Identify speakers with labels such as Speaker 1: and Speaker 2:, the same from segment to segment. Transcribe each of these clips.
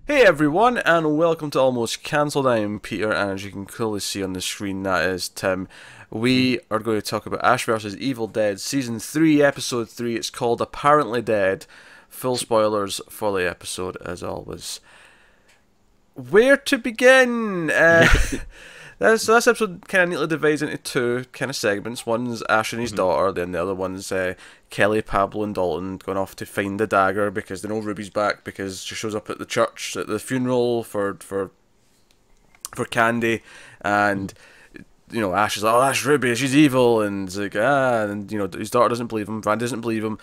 Speaker 1: Hey everyone, and welcome to Almost Cancelled. I am Peter, and as you can clearly see on the screen, that is Tim. We are going to talk about Ash vs. Evil Dead Season 3, Episode 3. It's called Apparently Dead. Full spoilers for the episode, as always. Where to begin? This episode kind of neatly divides into two kind of segments. One's Ash and his daughter, then the other one's Kelly, Pablo, and Dalton going off to find the dagger because they know Ruby's back because she shows up at the church at the funeral for Candy, and you know Ash is like, oh, that's Ruby, she's evil, and it's like and you know his daughter doesn't believe him, Brandy doesn't believe him.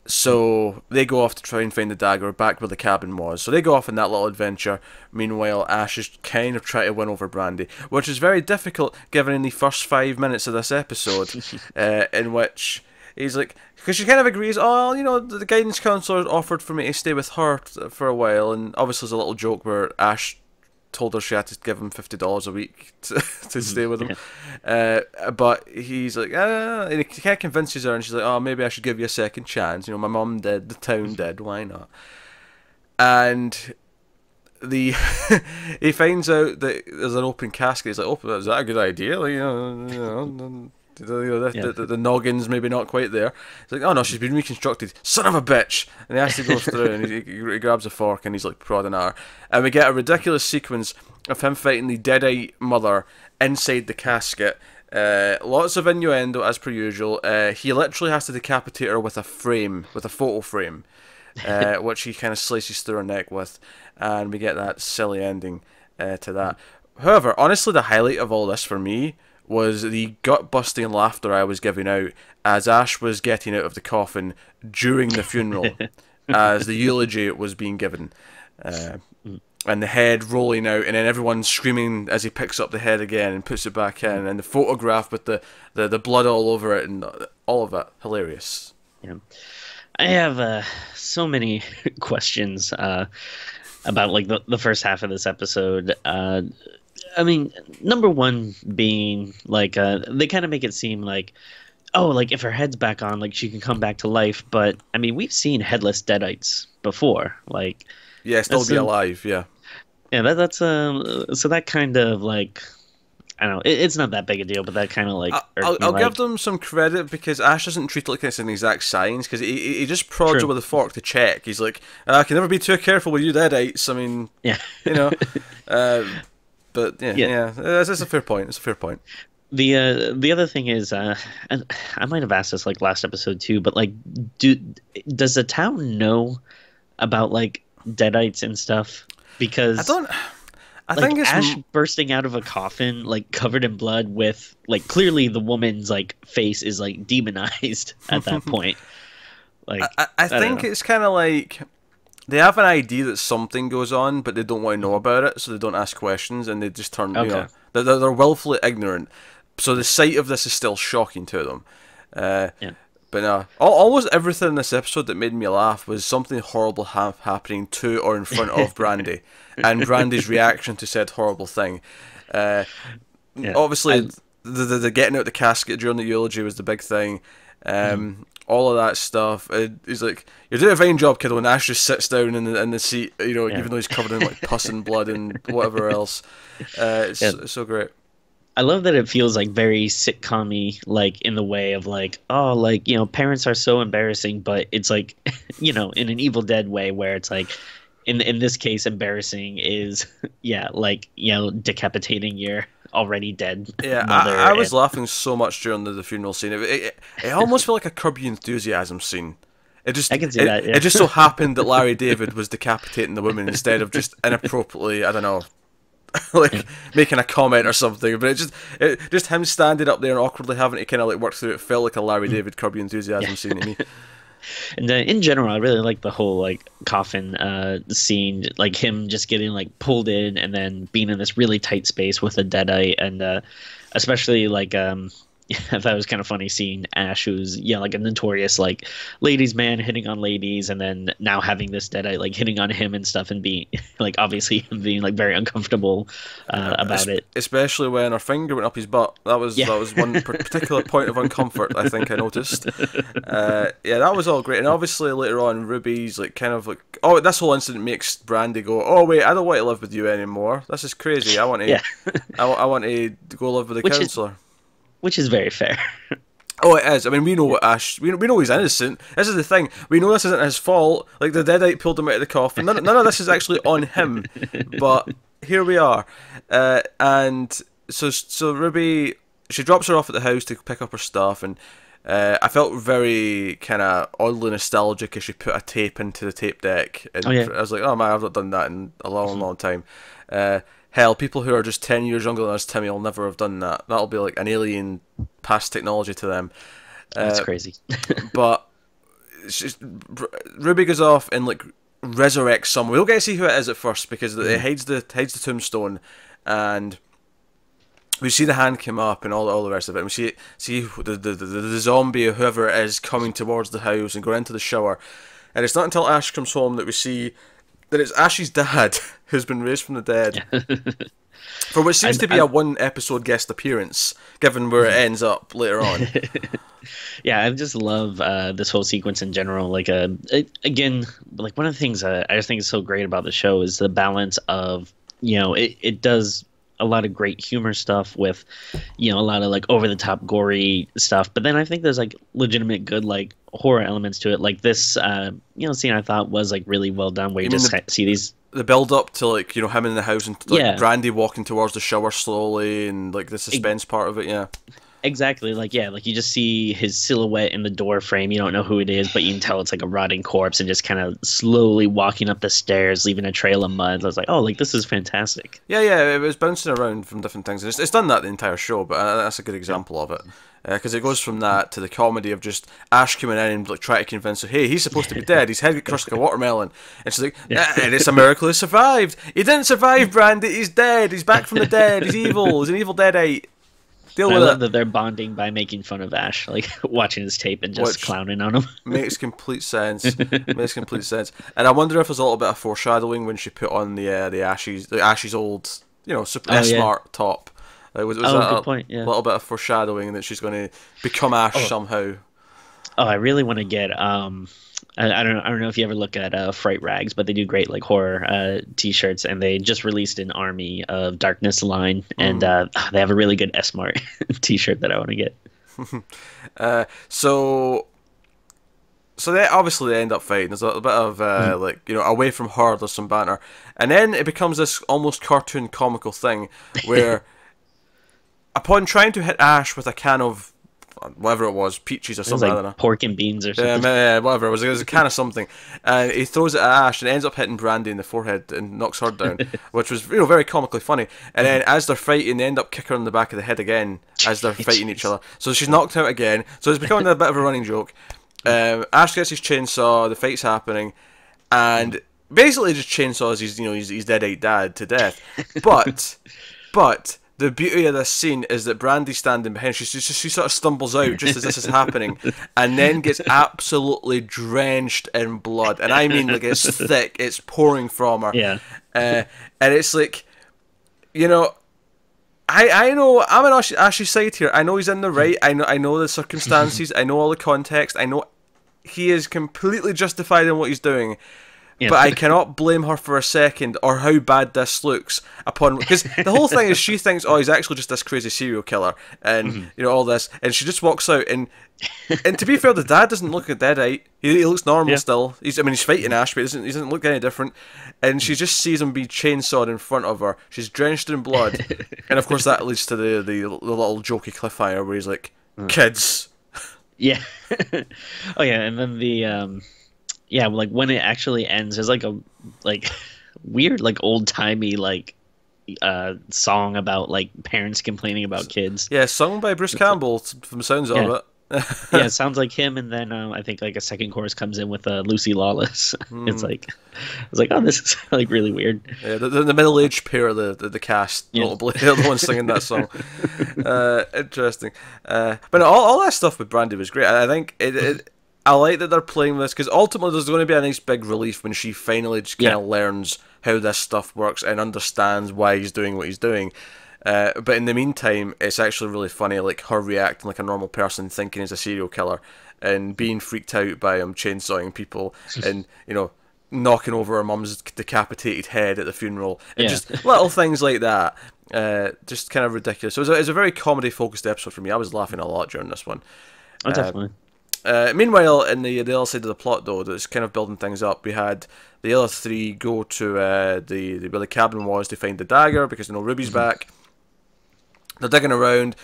Speaker 1: So they go off to try and find the dagger back where the cabin was. So they go off on that little adventure. Meanwhile, Ash is kind of trying to win over Brandy, which is very difficult given in the first 5 minutes of this episode, in which he's like, because she kind of agrees, oh, you know, the guidance counselor offered for me to stay with her for a while, and obviously there's a little joke where Ash told her she had to give him $50 a week to stay with him. But he's like, and he kind of convinces her, and she's like, oh, maybe I should give you a second chance. You know, my mum did, the town did, why not? And he finds out that there's an open casket. He's like, oh, is that a good idea? Like, the noggin's maybe not quite there. He's like, oh no, she's been reconstructed. Son of a bitch! And he actually goes through and he grabs a fork and he's like prodding at her. And we get a ridiculous sequence of him fighting the deadite mother inside the casket. Lots of innuendo as per usual. He literally has to decapitate her with a photo frame, which he kind of slices through her neck with, and we get that silly ending to that. However, honestly, the highlight of all this for me was the gut-busting laughter I was giving out as Ash was getting out of the coffin during the funeral, as the eulogy was being given, and the head rolling out, and then everyone screaming as he picks up the head again and puts it back in, and the photograph with the blood all over it, and all of it. Hilarious.
Speaker 2: Yeah, I have so many questions about like the first half of this episode. I mean, number one being, like, they kind of make it seem like, oh, like, if her head's back on, like, she can come back to life. But, I mean, we've seen headless deadites before. Like,
Speaker 1: yeah, still be alive, yeah.
Speaker 2: Yeah, that's, so that kind of, like, I don't know, it's not that big a deal, but that kind of, like,
Speaker 1: I'll give them some credit, because Ash doesn't treat it like it's an exact science, because he just prods her with a fork to check. He's like, I can never be too careful with you deadites. I mean,
Speaker 2: yeah.
Speaker 1: You know, but yeah, it's a fair point. It's a fair point.
Speaker 2: The other thing is, and I might have asked this like last episode too, but like, does the town know about like deadites and stuff? Because I think it's Ash bursting out of a coffin, like covered in blood, with like clearly the woman's like face is like demonized at that point. Like,
Speaker 1: I think it's kind of like, they have an idea that something goes on, but they don't want to know about it, so they don't ask questions, and they just turn, you know, they're willfully ignorant. So the sight of this is still shocking to them. But no, almost everything in this episode that made me laugh was something horrible happening to or in front of Brandy, and Brandy's reaction to said horrible thing. Obviously, the getting out the casket during the eulogy was the big thing. All of that stuff. He's like, "You're doing a fine job, kiddo." And Ash just sits down in the seat, you know, even though he's covered in like pus and blood and whatever else. It's so great.
Speaker 2: I love that it feels like very sitcom-y, like in the way of like, oh, like, you know, parents are so embarrassing, but it's like, you know, in an Evil Dead way where it's like, in this case, embarrassing is, yeah, like, you know, decapitating your already dead mother.
Speaker 1: I was laughing so much during the funeral scene. It almost felt like a Curb Your Enthusiasm scene. I can see that. Yeah. It just so happened that Larry David was decapitating the woman instead of just inappropriately, I don't know, like making a comment or something. But it just him standing up there and awkwardly having to kind of like work through it felt like a Larry David Curb Your Enthusiasm scene to me.
Speaker 2: And in general, I really like the whole like coffin scene, like him just getting like pulled in and then being in this really tight space with a deadite, and especially like I thought it was kind of funny seeing Ash, who's like a notorious like ladies' man hitting on ladies, and then now having this Deadite like hitting on him and stuff, and being like obviously him being like very uncomfortable about it.
Speaker 1: Especially when her finger went up his butt. That was one particular point of uncomfort I think I noticed. Yeah, that was all great, and obviously later on Ruby's like kind of like, oh, this whole incident makes Brandy go, oh wait, I don't want to live with you anymore. This is crazy. I want to, I want to go live with the counselor.
Speaker 2: Which is very fair.
Speaker 1: Oh, it is. I mean, we know what Ash... We know he's innocent. This is the thing. We know this isn't his fault. Like, the Deadite pulled him out of the coffin. None of this is actually on him. But here we are. And so Ruby... She drops her off at the house to pick up her stuff. And I felt very kind of oddly nostalgic as she put a tape into the tape deck. And I was like, oh, man, I've not done that in a long, long time. Hell, people who are just 10 years younger than us, Timmy, will never have done that. That'll be like an alien past technology to them.
Speaker 2: That's crazy.
Speaker 1: But Ruby goes off and like resurrects someone. We don't get to see who it is at first because it hides the tombstone, and we see the hand come up and all the rest of it. And we see the zombie or whoever it is coming towards the house and go into the shower. And it's not until Ash comes home that we see that it's Ash's dad who's been raised from the dead. For what seems to be a one-episode guest appearance, given where it ends up later on.
Speaker 2: Yeah, I just love this whole sequence in general. Like, again, like one of the things I just think is so great about the show is the balance of, it does a lot of great humor stuff with, a lot of like over-the-top gory stuff. But then I think there's like legitimate good like horror elements to it. Like this, scene I thought was like really well done, where you just see these. The
Speaker 1: build up to like him in the house and like Brandy walking towards the shower slowly and like the suspense part of it. Yeah.
Speaker 2: Exactly, like you just see his silhouette in the door frame. You don't know who it is, but you can tell it's like a rotting corpse, and just kind of slowly walking up the stairs, leaving a trail of mud. I was like, oh, like this is fantastic.
Speaker 1: Yeah, it was bouncing around from different things. It's done that the entire show, but that's a good example of it. Because it goes from that to the comedy of just Ash coming in and like trying to convince her, hey, he's supposed to be dead. His head got crushed like a watermelon. And she's like, and it's a miracle he survived. He didn't survive, Brandy. He's dead. He's back from the dead. He's evil. He's an evil Deadite.
Speaker 2: I love that they're bonding by making fun of Ash, like watching his tape and just clowning on him.
Speaker 1: Makes complete sense. Makes complete sense. And I wonder if there's a little bit of foreshadowing when she put on the Ash's old, super smart top. Was that
Speaker 2: good point. Yeah,
Speaker 1: a little bit of foreshadowing that she's going to become Ash somehow.
Speaker 2: Oh, I really want to get I don't know if you ever look at Fright Rags, but they do great like horror T-shirts, and they just released an Army of Darkness line, and they have a really good S-Mart T-shirt that I want to get.
Speaker 1: So they obviously end up fighting. There's a bit of away from her, there's some banter, and then it becomes this almost cartoon comical thing where upon trying to hit Ash with a can of whatever it was, peaches or something,
Speaker 2: like
Speaker 1: I don't know.
Speaker 2: Pork and beans or something.
Speaker 1: Yeah, whatever. It was a can of something. And he throws it at Ash and ends up hitting Brandy in the forehead and knocks her down, which was very comically funny. And then as they're fighting, they end up kicking her in the back of the head again as they're fighting each other. So she's knocked out again. So it's becoming a bit of a running joke. Ash gets his chainsaw, the fight's happening, and basically just chainsaws his Deadite dad to death. But the beauty of this scene is that Brandy's standing behind. She sort of stumbles out just as this is happening, and then gets absolutely drenched in blood. And I mean, like, it's thick, it's pouring from her.
Speaker 2: Yeah.
Speaker 1: And it's like, I know I'm on Ash's side here. I know he's in the right. I know the circumstances. I know all the context. I know he is completely justified in what he's doing. Yeah. But I cannot blame her for a second, or how bad this looks because the whole thing is she thinks, oh, he's actually just this crazy serial killer, and all this, and she just walks out, and to be fair, the dad doesn't look a deadite. He looks normal still. He's fighting Ash, but he doesn't look any different, and she just sees him be chainsawed in front of her. She's drenched in blood, and of course that leads to the little jokey cliffhanger where he's like, kids.
Speaker 2: Yeah. Oh yeah, and then the yeah, like when it actually ends, there's like a weird old-timey song about like parents complaining about kids.
Speaker 1: Yeah, sung by Bruce Campbell from the sounds of it.
Speaker 2: Yeah, it sounds like him, and then I think like a second chorus comes in with Lucy Lawless. It's like, oh, this is like really weird.
Speaker 1: Yeah, the middle-aged pair of the cast, notably, they're the ones singing that song. Interesting. But no, all that stuff with Brandy was great. I think I like that they're playing this, because ultimately there's going to be a nice big relief when she finally just kind of learns how this stuff works and understands why he's doing what he's doing. But in the meantime, it's actually really funny, like her reacting like a normal person, thinking he's a serial killer, and being freaked out by him chainsawing people, and knocking over her mum's decapitated head at the funeral, and just little things like that. Just kind of ridiculous. So it was a very comedy focused episode for me. I was laughing a lot during this one.
Speaker 2: Oh, definitely.
Speaker 1: Meanwhile, in the other side of the plot, though, that's kind of building things up, we had the other three go to where the cabin was to find the dagger, because Ruby's back. They're digging around.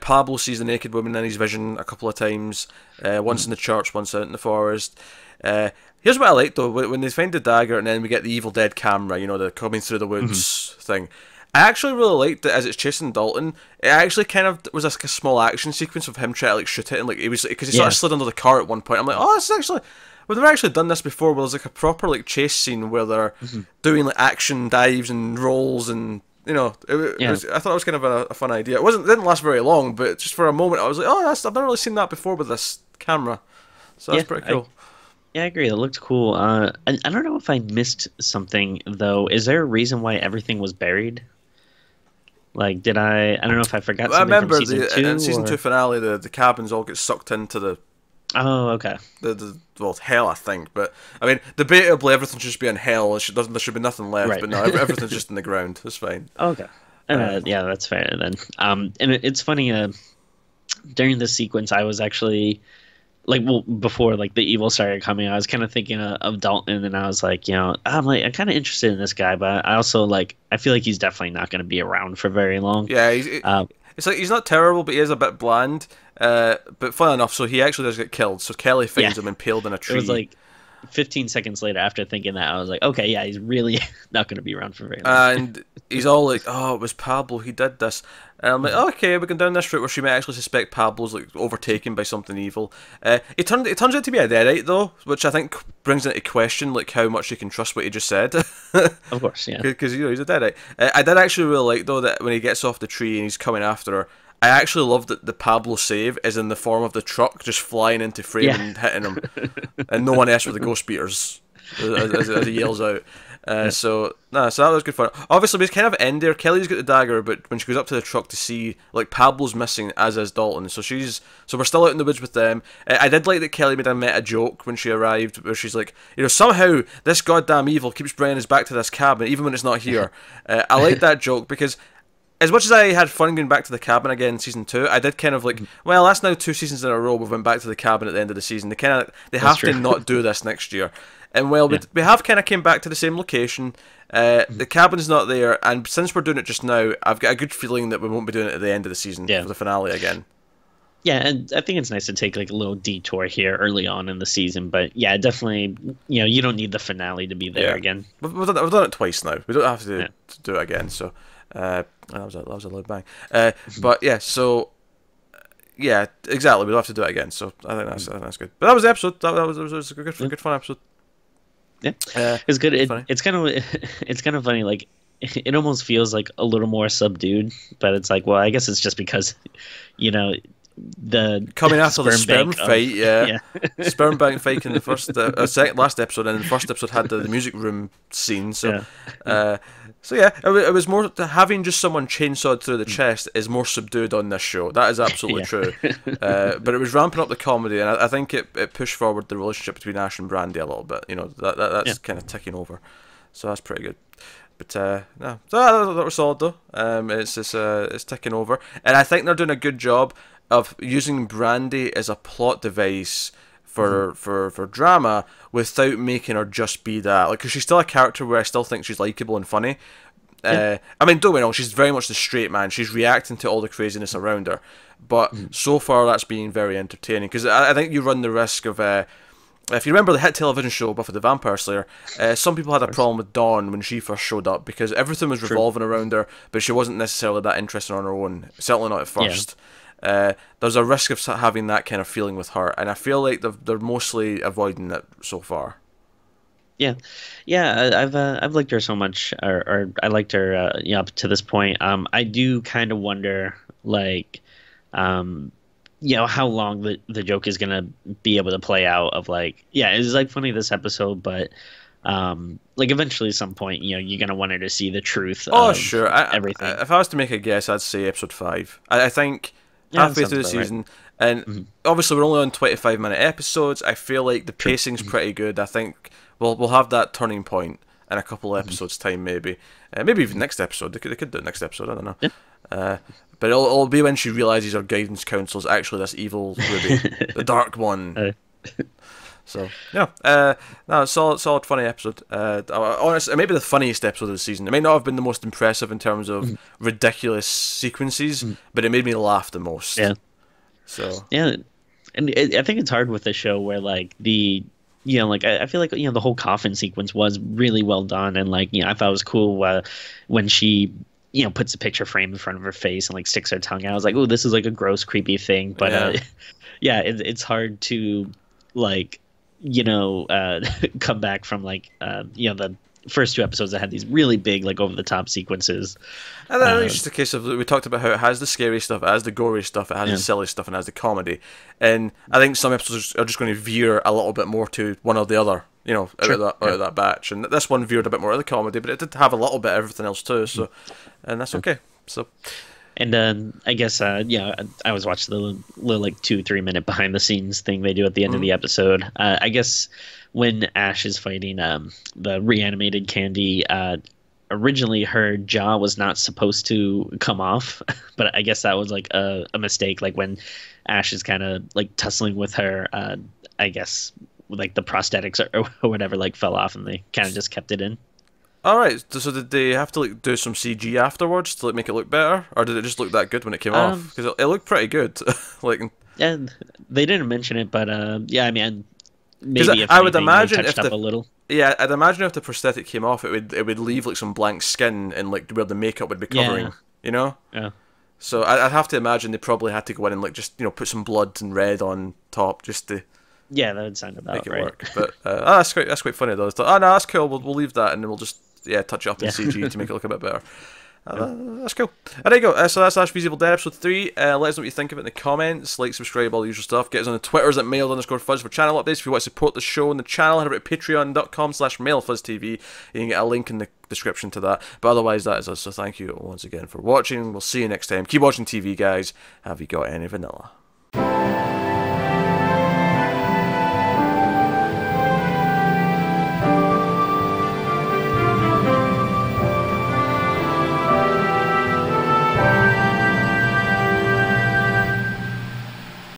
Speaker 1: Pablo sees the naked woman in his vision a couple of times. Once in the church, once out in the forest. Here's what I like, though. When they find the dagger and then we get the Evil Dead camera, the coming through the woods thing. I actually really liked that as it's chasing Dalton. It actually kind of was like a small action sequence of him trying to like shoot it, and like it was because he sort of slid under the car at one point. I'm like, oh, this is actually. We've never actually done this before. Where there's like a proper like chase scene where they're doing like action dives and rolls and. I thought it was kind of a fun idea. It didn't last very long, but just for a moment, I was like, "Oh, I've never really seen that before with this camera." So that's pretty cool.
Speaker 2: I agree. It looked cool. I don't know if I missed something though. Is there a reason why everything was buried? Like, did I don't know if I forgot something. I remember
Speaker 1: in season 2 finale, the cabins all get sucked into the.
Speaker 2: Oh, okay.
Speaker 1: Well, hell, I think, but I mean, debatably, everything should just be in hell. There should be nothing left, right. But no, everything's just in the ground. It's fine.
Speaker 2: Okay, yeah, that's fair then. And it's funny. During this sequence, I was actually before like the evil started coming, I was kind of thinking of Dalton, and I was like, I'm kind of interested in this guy, but I also I feel like he's definitely not going to be around for very long.
Speaker 1: Yeah, it's like he's not terrible, but he is a bit bland. But fun enough, so he actually does get killed. So Kelly finds him impaled in a tree.
Speaker 2: It was like 15 seconds later after thinking that, I was like, okay, yeah, he's really not going to be around for very long.
Speaker 1: And he's all like, oh, it was Pablo, he did this. And I'm like, okay, we can down this route where she might actually suspect Pablo's like overtaken by something evil. It turns out to be a deadite though, which I think brings into question like how much you can trust what he just said.
Speaker 2: Of course, yeah.
Speaker 1: Because he's a deadite. I did actually really like though that when he gets off the tree and he's coming after her, I actually love that the Pablo save is in the form of the truck just flying into frame and hitting him, and no one else with the ghost beaters as he yells out. So that was good fun. Obviously, we kind of end there. Kelly's got the dagger, but when she goes up to the truck to see, like, Pablo's missing, as is Dalton. So we're still out in the woods with them. I did like that Kelly made a meta joke when she arrived, where she's like, somehow this goddamn evil keeps bringing us back to this cabin, even when it's not here. I like that joke because. As much as I had fun going back to the cabin again in season 2, I did kind of like, well, that's now 2 seasons in a row we went back to the cabin at the end of the season. They have to not do this next year. And well, we have kind of came back to the same location. The cabin's not there, and since we're doing it just now, I've got a good feeling that we won't be doing it at the end of the season for the finale again.
Speaker 2: Yeah, and I think it's nice to take like a little detour here early on in the season, but yeah, definitely, you don't need the finale to be there again.
Speaker 1: We've done it twice now. We don't have to do it again, so. That was a loud bang. But yeah, so yeah, exactly. We don't have to do it again. So I think that's good. But that was the episode. That was a good fun episode.
Speaker 2: Yeah, it's good. It's kind of funny. Like it almost feels like a little more subdued, but it's like, well, I guess it's just because, the
Speaker 1: coming after the sperm fight, sperm bank fight in the first last episode, and the first episode had the music room scene. So, it was more having just someone chainsawed through the chest is more subdued on this show. That is absolutely true. But it was ramping up the comedy, and I think it pushed forward the relationship between Ash and Brandy a little bit. That's kind of ticking over. So that's pretty good. But so that was solid though. It's ticking over, and I think they're doing a good job of using Brandy as a plot device for drama without making her just be that. Like, 'cause she's still a character where I still think she's likable and funny. I mean, don't get me wrong, she's very much the straight man. She's reacting to all the craziness around her. But so far, that's been very entertaining. Because I think you run the risk of... if you remember the hit television show Buffy the Vampire Slayer, some people had a problem with Dawn when she first showed up because everything was revolving around her, but she wasn't necessarily that interested on her own. Certainly not at first. there's a risk of having that kind of feeling with her, and I feel like they're mostly avoiding it so far.
Speaker 2: Yeah, yeah, I've liked her so much, or I liked her, up to this point. I do kind of wonder, like, how long the joke is gonna be able to play out. Of like, yeah, it's like funny this episode, but like eventually, at some point, you're gonna want her to see the truth.
Speaker 1: Oh,
Speaker 2: of
Speaker 1: sure.
Speaker 2: everything.
Speaker 1: If I was to make a guess, I'd say episode 5. I think
Speaker 2: Yeah,
Speaker 1: halfway through the season,
Speaker 2: right.
Speaker 1: and obviously we're only on 25-minute episodes. I feel like the pacing's pretty good. I think we'll have that turning point in a couple of episodes' time, maybe. Maybe even next episode. They could do it next episode. I don't know.
Speaker 2: Yeah.
Speaker 1: But it'll be when she realizes her guidance council is actually this evil Ruby, the Dark One. So yeah, no, solid, funny episode. Honestly, it may be the funniest episode of the season. It may not have been the most impressive in terms of ridiculous sequences, but it made me laugh the most.
Speaker 2: Yeah.
Speaker 1: So
Speaker 2: yeah, and I think it's hard with the show where like I feel like the whole coffin sequence was really well done, and like I thought it was cool when she puts a picture frame in front of her face and like sticks her tongue out. I was like, oh, this is like a gross, creepy thing. But it's hard to like come back from like the first 2 episodes that had these really big like over the top sequences.
Speaker 1: And then it's just a case of, we talked about how it has the scary stuff, it has the gory stuff, it has the silly stuff, and it has the comedy. And I think some episodes are just going to veer a little bit more to one or the other, out of that batch. And this one veered a bit more of the comedy, but it did have a little bit of everything else too. So, and that's okay. So.
Speaker 2: And I guess I was watching the little like 2-3 minute behind the scenes thing they do at the end of the episode. I guess when Ash is fighting the reanimated Candy, originally her jaw was not supposed to come off, but I guess that was like a mistake. Like when Ash is kind of like tussling with her, I guess like the prosthetics or whatever like fell off, and they kind of just kept it in.
Speaker 1: All right. So did they have to like do some CG afterwards to like make it look better, or did it just look that good when it came off? Because it looked pretty good. Like,
Speaker 2: yeah, they didn't mention it, but I mean, maybe if
Speaker 1: I would imagine
Speaker 2: touched up a little.
Speaker 1: Yeah, I'd imagine if the prosthetic came off, it would leave like some blank skin and like where the makeup would be covering.
Speaker 2: Yeah.
Speaker 1: So I'd have to imagine they probably had to go in and like just put some blood and red on top just to.
Speaker 2: Yeah, that would sound about
Speaker 1: make it
Speaker 2: right.
Speaker 1: work. But that's great. That's quite funny though. No, that's cool. We'll leave that and then we'll just touch it up in CG to make it look a bit better. That's cool. There you go. So that's Ash vs Evil Dead episode 3. Let us know what you think of it in the comments. Like, subscribe, all the usual stuff. Get us on the Twitters at mail_fuzz for channel updates. If you want to support the show and the channel, head over to patreon.com/mailfuzztv. You can get a link in the description to that. But otherwise, that is us. So thank you once again for watching. We'll see you next time. Keep watching TV, guys. Have you got any vanilla?